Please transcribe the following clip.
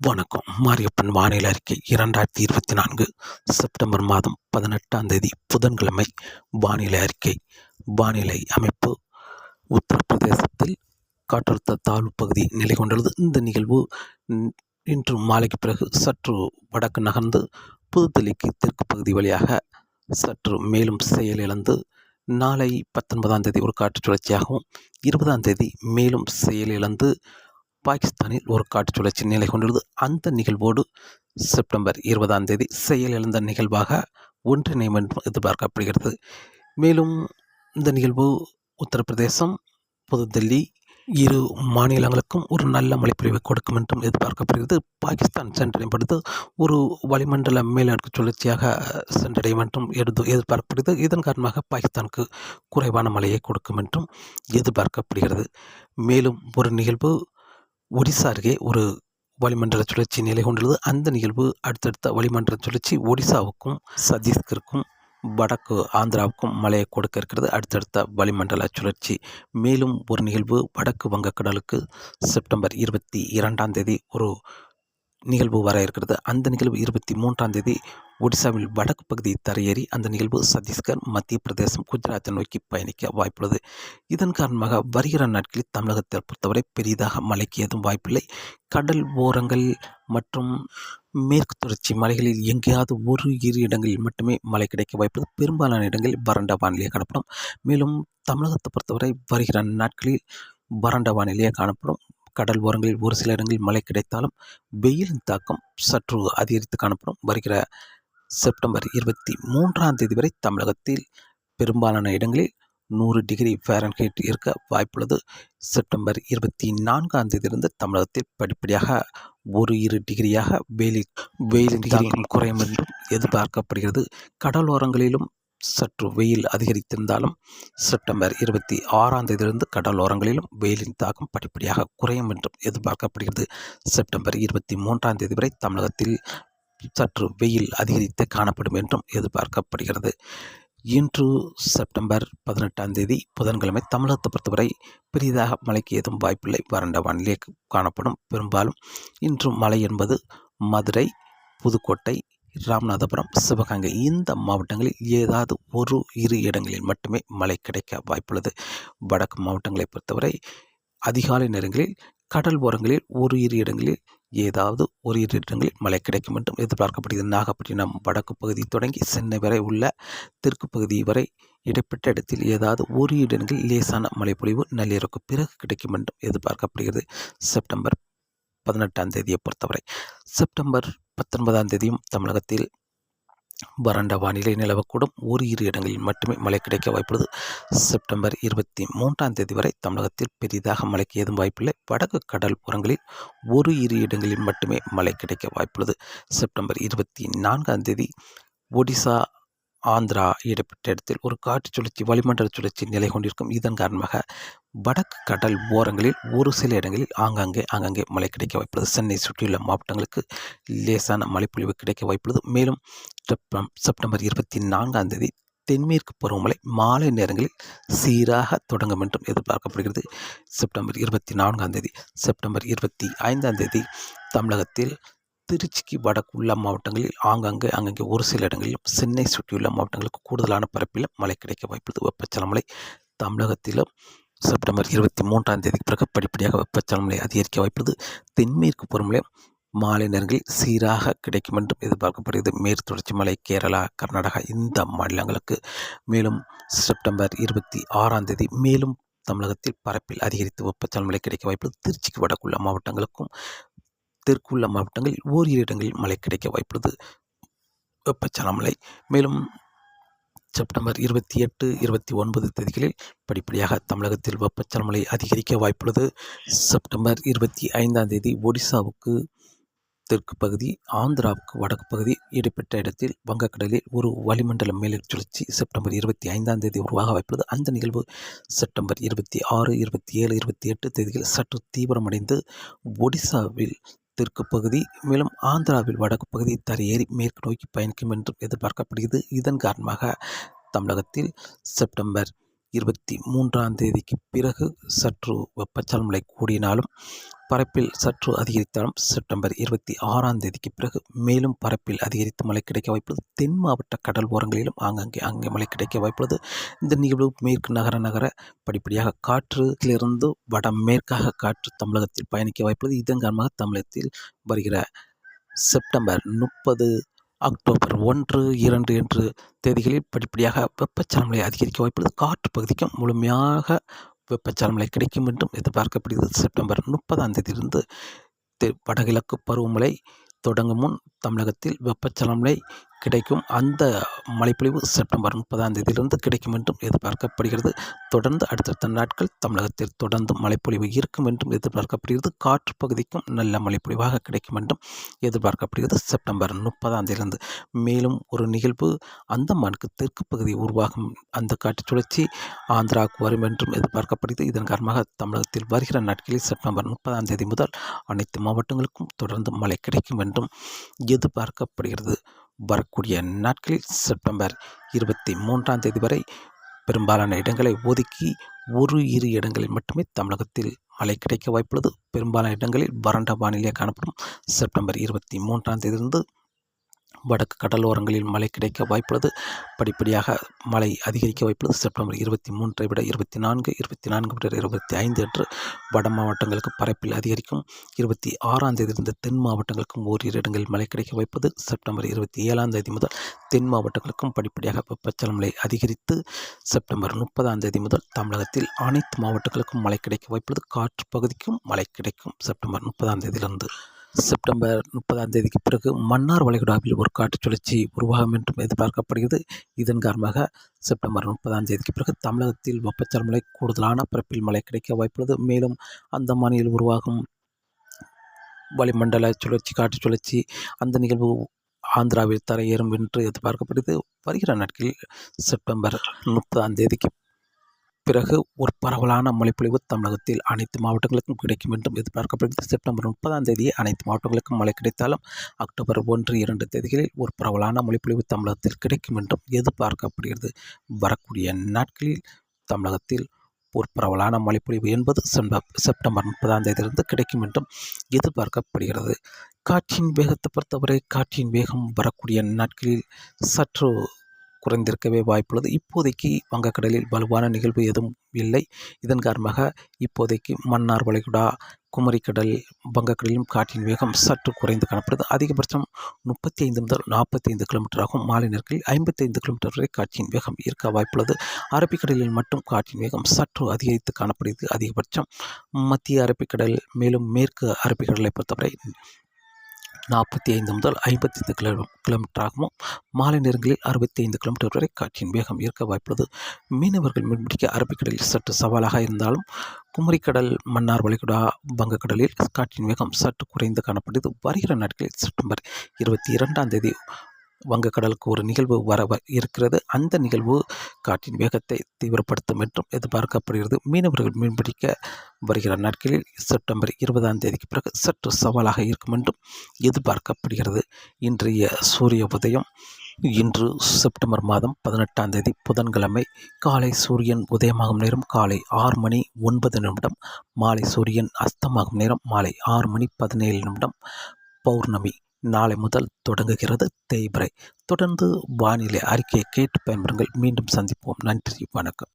வணக்கம். மாரியப்பன் வானிலை அறிக்கை 2024 செப்டம்பர் மாதம் 18ஆம் தேதி புதன்கிழமை வானிலை அறிக்கை. வானிலை அமைப்பு: உத்தரப்பிரதேசத்தில் காற்றழுத்த தாழ்வு பகுதி நிலை கொண்டுள்ளது. இந்த நிகழ்வு இன்று மாலைக்கு பிறகு சற்று வடக்கு நகர்ந்து புதுதில்லிக்கு தெற்கு பகுதி வழியாக சற்று மேலும் செயலிழந்து நாளை 19ஆம் தேதி ஒரு காற்று சுழற்சியாகவும் 20ஆம் தேதி மேலும் செயலிழந்து பாகிஸ்தானில் ஒரு காற்று சுழற்சி நிலை கொண்டுள்ளது. அந்த நிகழ்வோடு செப்டம்பர் 20ஆம் தேதி செயலிழந்த நிகழ்வாக ஒன்றிணையும் என்று எதிர்பார்க்கப்படுகிறது. மேலும் இந்த நிகழ்வு உத்தரப்பிரதேசம், புதுதில்லி இரு மாநிலங்களுக்கும் ஒரு நல்ல மழைப்பொழிவை கொடுக்கும் என்றும் எதிர்பார்க்கப்படுகிறது. பாகிஸ்தான் சென்றடையும் பொழுது ஒரு வளிமண்டல மேலடுக்கு சுழற்சியாக சென்றடையும் என்றும் எதிர்பார்க்கப்படுகிறது. இதன் காரணமாக பாகிஸ்தானுக்கு குறைவான மழையை கொடுக்கும் என்றும் எதிர்பார்க்கப்படுகிறது. மேலும் ஒரு நிகழ்வு ஒடிசா அருகே ஒரு வளிமண்டல சுழற்சி நிலை கொண்டுள்ளது. அந்த நிகழ்வு அடுத்தடுத்த வளிமண்டல சுழற்சி ஒடிசாவுக்கும் சத்தீஸ்கருக்கும் வடக்கு ஆந்திராவுக்கும் மழையை கொடுக்க இருக்கிறது. அடுத்தடுத்த வளிமண்டல சுழற்சி. மேலும் ஒரு நிகழ்வு வடக்கு வங்கக்கடலுக்கு செப்டம்பர் 22ஆம் தேதி ஒரு நிகழ்வு வர இருக்கிறது. அந்த நிகழ்வு 23ஆம் தேதி ஒடிசாவில் வடக்கு பகுதி தரையேறி அந்த நிகழ்வு சத்தீஸ்கர், மத்திய பிரதேசம், குஜராத்தை நோக்கி பயணிக்க வாய்ப்புள்ளது. இதன் காரணமாக வருகிற நாட்களில் தமிழகத்தை பொறுத்தவரை பெரிதாக மழைக்கு ஏதும் வாய்ப்பில்லை. கடல் ஓரங்கள் மற்றும் மேற்கு தொடர்ச்சி மலைகளில் எங்கேயாவது ஒரு இரு இடங்களில் மட்டுமே மழை கிடைக்க வாய்ப்புள்ளது. பெரும்பாலான இடங்களில் வறண்ட வானிலையே காணப்படும். மேலும் தமிழகத்தை பொறுத்தவரை வருகிற நாட்களில் வறண்ட வானிலையே காணப்படும். கடல் ஓரங்களில் ஒரு சில இடங்களில் மழை கிடைத்தாலும் வெயிலின் தாக்கம் சற்று அதிகரித்து காணப்படும். வருகிற செப்டம்பர் 23ஆம் தேதி வரை தமிழகத்தில் பெரும்பாலான இடங்களில் 100 டிகிரி ஃபாரன்ஹீட் இருக்க வாய்ப்புள்ளது. செப்டம்பர் 24ஆம் தேதியிலிருந்து தமிழகத்தில் படிப்படியாக ஒரு இரு டிகிரியாக வெயிலின் தாக்கம் குறையும் என்றும் எதிர்பார்க்கப்படுகிறது. கடலோரங்களிலும் சற்று வெயில் அதிகரித்திருந்தாலும் செப்டம்பர் 26ஆம் தேதியிலிருந்து கடலோரங்களிலும் வெயிலின் தாக்கம் படிப்படியாக குறையும் என்றும் எதிர்பார்க்கப்படுகிறது. செப்டம்பர் 23ஆம் தேதி வரை தமிழகத்தில் சற்று வெயில் அதிகரித்து காணப்படும் என்றும் எதிர்பார்க்கப்படுகிறது. இன்று செப்டம்பர் 18ஆம் தேதி புதன்கிழமை தமிழகத்தை பொறுத்தவரை பெரிதாக மழைக்கு ஏதும் வாய்ப்பில்லை. வறண்ட வானிலை காணப்படும். பெரும்பாலும் இன்று மழை என்பது மதுரை, புதுக்கோட்டை, ராமநாதபுரம், சிவகங்கை இந்த மாவட்டங்களில் ஏதாவது ஒரு இரு இடங்களில் மட்டுமே மழை கிடைக்க வாய்ப்புள்ளது. வடக்கு மாவட்டங்களை பொறுத்தவரை அதிகாலை நேரங்களில் கடல் ஓரங்களில் ஒரு இரு இடங்களில் ஏதாவது ஒரு இரு இடங்களில் மழை கிடைக்கும் என்றும் எதிர்பார்க்கப்படுகிறது. நாகப்பட்டினம் வடக்கு பகுதி தொடங்கி சென்னை வரை உள்ள தெற்கு பகுதி வரை இடைப்பட்ட இடத்தில் ஏதாவது ஒரு இடங்களில் லேசான மழைப்பொழிவு நள்ளிரவுக்கு பிறகு கிடைக்கும் என்றும் எதிர்பார்க்கப்படுகிறது. செப்டம்பர் 18ஆம் தேதியை பொறுத்தவரை செப்டம்பர் 19ஆம் தேதியும் தமிழகத்தில் வறண்ட வானிலை நிலவக்கூடும். ஒரு இரு இடங்களில் மட்டுமே மழை கிடைக்க வாய்ப்புள்ளது. செப்டம்பர் 23ஆம் தேதி வரை தமிழகத்தில் பெரிதாக மழைக்கு ஏதும் வாய்ப்பில்லை. வடக்கு கடல் புறங்களில் ஒரு இரு இடங்களில் மட்டுமே மழை கிடைக்க வாய்ப்புள்ளது. செப்டம்பர் 24ஆம் தேதி ஒடிசா, ஆந்திரா இடைப்பட்ட இடத்தில் ஒரு காற்று சுழற்சி வளிமண்டல சுழற்சி நிலை கொண்டிருக்கும். இதன் காரணமாக வடக்கு கடல் ஓரங்களில் ஒரு சில இடங்களில் ஆங்காங்கே மழை கிடைக்க வாய்ப்புள்ளது. சென்னை சுற்றியுள்ள மாவட்டங்களுக்கு லேசான மழைப்பொழிவு கிடைக்க வாய்ப்புள்ளது. மேலும் செப்டம்பர் 24ஆம் தேதி தென்மேற்கு பருவமழை மாலை நேரங்களில் சீராக தொடங்கும் என்றும் எதிர்பார்க்கப்படுகிறது. செப்டம்பர் 24ஆம் தேதி செப்டம்பர் 25ஆம் தேதி தமிழகத்தில் திருச்சிக்கு வடக்குள்ள மாவட்டங்களில் ஆங்காங்கே ஒரு சில இடங்களிலும் சென்னை சுற்றியுள்ள மாவட்டங்களுக்கு கூடுதலான பரப்பிலும் மழை கிடைக்க வாய்ப்புள்ளது. வெப்பச்சலன மழை தமிழகத்திலும் செப்டம்பர் 23ஆம் தேதி பிறகு படிப்படியாக வெப்பச்சலன மழை அதிகரிக்க வாய்ப்புள்ளது. தென்மேற்கு பருவமழை மாலை நேரங்களில் சீராக கிடைக்கும் என்றும் எதிர்பார்க்கப்படுகிறது. மேற்கு தொடர்ச்சி மலை கேரளா, கர்நாடகா இந்த மாநிலங்களுக்கு. மேலும் செப்டம்பர் 26ஆம் தேதி மேலும் தமிழகத்தில் பரப்பில் அதிகரித்து வெப்பச்சலன மழை கிடைக்க வாய்ப்புள்ளது. திருச்சிக்கு வடக்குள்ள மாவட்டங்களுக்கும் தெற்குள்ள மாவட்டங்களில் ஓரிரு இடங்களில் மழை கிடைக்க வாய்ப்புள்ளது. வெப்பச்சலன மழை. மேலும் செப்டம்பர் 28, 29 தேதிகளில் படிப்படியாக தமிழகத்தில் வெப்பச்சலன மழை அதிகரிக்க வாய்ப்புள்ளது. செப்டம்பர் 25ஆம் தேதி ஒடிசாவுக்கு தெற்கு பகுதி, ஆந்திராவுக்கு வடக்கு பகுதி இடைப்பட்ட இடத்தில் வங்கக்கடலில் ஒரு வளிமண்டல மேலடுக்கு சுழற்சி செப்டம்பர் 25ஆம் தேதி உருவாக வாய்ப்புள்ளது. அந்த நிகழ்வு செப்டம்பர் 26, 27, 28 தேதிகளில் சற்று தீவிரமடைந்து ஒடிசாவில் தெற்கு பகுதி மேலும் ஆந்திராவில் வடக்கு பகுதி தரையேறி மேற்கு நோக்கி பயணிக்கும் என்றும் எதிர்பார்க்கப்படுகிறது. இதன் காரணமாக தமிழகத்தில் செப்டம்பர் 23ஆம் தேதிக்கு பிறகு சற்று வெப்பச்சலன கூடினாலும் பரப்பில் சற்று அதிகரித்தாலும் செப்டம்பர் 26ஆம் தேதிக்கு பிறகு மேலும் பரப்பில் அதிகரித்து மழை கிடைக்க வாய்ப்புள்ளது. தென் மாவட்ட கடல் ஓரங்களிலும் அங்கே மழை கிடைக்க வாய்ப்புள்ளது. இந்த நிகழ்வு மேற்கு நகர படிப்படியாக காற்றிலிருந்து வடமேற்காக காற்று தமிழகத்தில் பயணிக்க வாய்ப்புள்ளது. இதன் காரணமாக தமிழகத்தில் வருகிற செப்டம்பர் 30, அக்டோபர் 1, 2 என்று தேதிகளில் படிப்படியாக வெப்பச்சலன அதிகரிக்க வாய்ப்புள்ளது. காற்று பகுதிக்கும் முழுமையாக வெப்பச்சலன கிடைக்கும் என்றும் எதிர்பார்க்கப்படுகிறது. செப்டம்பர் 30ஆம் தேதியிலிருந்து வடகிழக்கு பருவமழை தொடங்கும் முன் தமிழகத்தில் வெப்பச்சலன கிடைக்கும். அந்த மழைப்பொழிவு செப்டம்பர் 30ஆம் தேதியிலிருந்து கிடைக்கும் என்றும் எதிர்பார்க்கப்படுகிறது. தொடர்ந்து அடுத்தடுத்த நாட்கள் தமிழகத்தில் தொடர்ந்து மழைப்பொழிவு இருக்கும் என்றும் எதிர்பார்க்கப்படுகிறது. காற்று பகுதிக்கும் நல்ல மழைப்பொழிவாக கிடைக்கும் என்றும் எதிர்பார்க்கப்படுகிறது. செப்டம்பர் 30ஆம் தேதியிலிருந்து மேலும் ஒரு நிகழ்வு அந்தமானுக்கு தெற்கு பகுதி உருவாகும். அந்த காற்று சுழற்சி ஆந்திராவுக்கு வரும் என்றும் எதிர்பார்க்கப்படுகிறது. இதன் காரணமாக தமிழகத்தில் வருகிற நாட்களில் செப்டம்பர் 30ஆம் தேதி முதல் அனைத்து மாவட்டங்களுக்கும் தொடர்ந்து மழை கிடைக்கும் என்றும் எதிர்பார்க்கப்படுகிறது. வரக்கூடிய நாட்களில் செப்டம்பர் 23ஆம் தேதி வரை பெரும்பாலான இடங்களை ஒதுக்கி 1-2 இடங்களில் மட்டுமே தமிழகத்தில் மழை கிடைக்க வாய்ப்புள்ளது. பெரும்பாலான இடங்களில் வறண்ட வானிலை காணப்படும். செப்டம்பர் 23ஆம் தேதியிலிருந்து வடக்கு கடலோரங்களில் மழை கிடைக்க வாய்ப்புள்ளது. படிப்படியாக மழை அதிகரிக்க வாய்ப்புள்ளது. செப்டம்பர் 23ஐ விட 24, 24 விட 25 என்று வட மாவட்டங்களுக்கு பரப்பில் அதிகரிக்கும். 26ஆம் தேதியிலிருந்து தென் மாவட்டங்களுக்கும் ஓரிரு இடங்களில் மழை கிடைக்க வாய்ப்புள்ளது. செப்டம்பர் 27ஆம் தேதி முதல் தென் மாவட்டங்களுக்கும் படிப்படியாக வெப்பச்சலன அதிகரித்து செப்டம்பர் 30ஆம் தேதி முதல் தமிழகத்தில் அனைத்து மாவட்டங்களுக்கும் மழை கிடைக்க வாய்ப்புள்ளது. காற்று பகுதிக்கும் மழை கிடைக்கும். செப்டம்பர் 30ஆம் தேதியிலிருந்து செப்டம்பர் 30ஆம் தேதிக்கு பிறகு மன்னார் வளைகுடாவில் ஒரு காற்று சுழற்சி உருவாகும் என்றும் எதிர்பார்க்கப்படுகிறது. இதன் காரணமாக செப்டம்பர் 30ஆம் தேதிக்கு பிறகு தமிழகத்தில் வெப்பச்சலன கூடுதலான பரப்பில் மழை கிடைக்க வாய்ப்புள்ளது. மேலும் அந்தமானில் உருவாகும் வளிமண்டல சுழற்சி காற்று சுழற்சி அந்த நிகழ்வு ஆந்திராவில் தரையேறும் என்று எதிர்பார்க்கப்படுகிறது. வருகிற நாட்களில் செப்டம்பர் 30ஆம் தேதிக்கு பிறகு ஒரு பரவலான மழைப்பொழிவு தமிழகத்தில் அனைத்து மாவட்டங்களுக்கும் கிடைக்கும் என்றும் எதிர்பார்க்கப்படுகிறது. செப்டம்பர் 30ஆம் தேதி அனைத்து மாவட்டங்களுக்கும் மழை கிடைத்தாலும் அக்டோபர் 1, 2 தேதிகளில் ஒரு பரவலான மழைப்பொழிவு தமிழகத்தில் கிடைக்கும் என்றும் எதிர்பார்க்கப்படுகிறது. வரக்கூடிய நாட்களில் தமிழகத்தில் ஒரு பரவலான மழைப்பொழிவு என்பது செப்டம்பர் 30ஆம் தேதியிலிருந்து கிடைக்கும் என்றும் எதிர்பார்க்கப்படுகிறது. காற்றின் வேகத்தை பொறுத்தவரை காற்றின் வேகம் வரக்கூடிய நாட்களில் சற்று குறைந்திருக்கவே வாய்ப்புள்ளது. இப்போதைக்கு வங்கக்கடலில் வலுவான நிகழ்வு எதுவும் இல்லை. இதன் காரணமாக இப்போதைக்கு மன்னார் வளைகுடா, குமரிக்கடல், வங்கக்கடலிலும் காற்றின் வேகம் சற்று குறைந்து காணப்படுது. அதிகபட்சம் 35 முதல் 45 கிலோமீட்டர் ஆகும். மாலை நேரங்களில் 55 கிலோமீட்டர் வரை காற்றின் வேகம் இருக்க வாய்ப்புள்ளது. அரபிக்கடலில் மட்டும் காற்றின் வேகம் சற்று அதிகரித்து காணப்படுகிறது. அதிகபட்சம் மத்திய அரபிக்கடல் மேலும் மேற்கு அரபிக்கடலை பொறுத்தவரை 45 முதல் 55 கிலோமீட்டராகவும் மாலை நேரங்களில் 65 கிலோமீட்டர் வரை காற்றின் வேகம் இருக்க வாய்ப்புள்ளது. மீனவர்கள் மீன்பிடிக்க அரபிக்கடலில் சற்று சவாலாக இருந்தாலும் குமரிக்கடல், மன்னார் வளைகுடா, வங்கக்கடலில் காற்றின் வேகம் சற்று குறைந்து காணப்படுகிறது. வருகிற நாட்களில் செப்டம்பர் 22ஆம் தேதி வங்கக்கடலுக்கு ஒரு நிகழ்வு வர இருக்கிறது. அந்த நிகழ்வு காற்றின் வேகத்தை தீவிரப்படுத்தும் என்றும் எதிர்பார்க்கப்படுகிறது. மீனவர்கள் மீன்பிடிக்க வருகிற நாட்களில் செப்டம்பர் 20ஆம் தேதிக்கு பிறகு சற்று சவாலாக இருக்கும் என்றும் எதிர்பார்க்கப்படுகிறது. இன்றைய சூரிய உதயம் இன்று செப்டம்பர் மாதம் 18ஆம் தேதி புதன்கிழமை. காலை சூரியன் உதயமாகும் நேரம் காலை 6:09. மாலை சூரியன் அஸ்தமாகும் நேரம் மாலை 6:17. பௌர்ணமி. நாளை முதல் தொடங்குகிறது தேய்பிறை. தொடர்ந்து வானிலை அறிக்கையை கேட்டு பயன்பெறுங்கள். மீண்டும் சந்திப்போம். நன்றி, வணக்கம்.